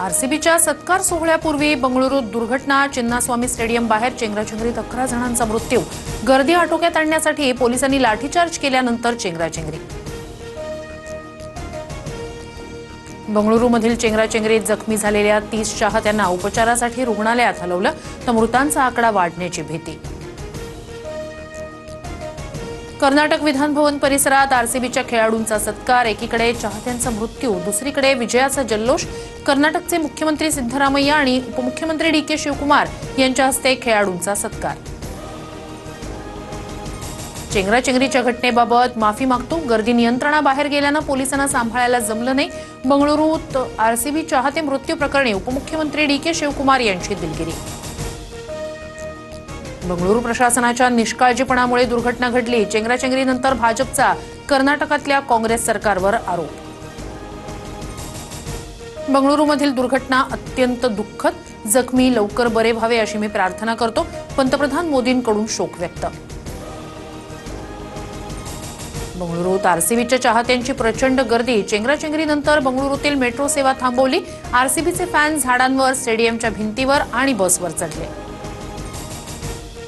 आरसीबीच्या सत्कार सोहळ्यापूर्वी बंगळुरूत दुर्घटना। चिन्नास्वामी स्टेडियम बाहेर चेंगराचेंगरीत 11 जणांचा मृत्यू। गर्दी आटोक्यात आणण्यासाठी पोलिसांनी लाठीचार्ज केल्यानंतर चेंगराचेंगरी। बंगळुरूमधील चेंगराचेंगरीत जखमी झालेल्या 30 चाहत्यांना उपचारासाठी रुग्णालयात हलवलं, तर मृतांचा आकडा वाढण्याची भीती। कर्नाटक विधान भवन परिसरात आरसीबीच्या खेळाडूंचा सत्कार। एकीकडे चाहत्यांचा मृत्यू, दुसरीकडे विजयाचा जल्लोष। कर्नाटकचे मुख्यमंत्री सिद्धरामय्या आणि उपमुख्यमंत्री डी.के. शिवकुमार यांच्या हस्ते खेळाडूंचा सत्कार। चेंगराचेंगरीच्या घटनेबाबत माफी मागतो। गर्दी नियंत्रणाबाहेर गेल्यानं पोलिसांना सांभाळायला जमलं नाही। बंगळुरूत आरसीबी चाहते मृत्यू प्रकरणी उपमुख्यमंत्री डी.के. शिवकुमार यांची दिलगिरी। बंगळुरू प्रशासनाच्या निष्काळजीपणामुळे दुर्घटना घडली। चेंगराचेंगरीनंतर भाजपचा कर्नाटकातल्या काँग्रेस सरकारवर आरोप। बंगळुरूमधील दुर्घटना अत्यंत दुःखद। जखमी लवकर बरे व्हावे अशी मी प्रार्थना करतो। पंतप्रधान मोदींकडून शोक व्यक्त। बंगळुरूत आरसीबीच्या चाहत्यांची प्रचंड गर्दी। चेंगराचेंगरीनंतर बंगळुरूतील मेट्रो सेवा थांबवली। आरसीबीचे फॅन झाडांवर, स्टेडियमच्या भिंतीवर आणि बसवर चढले।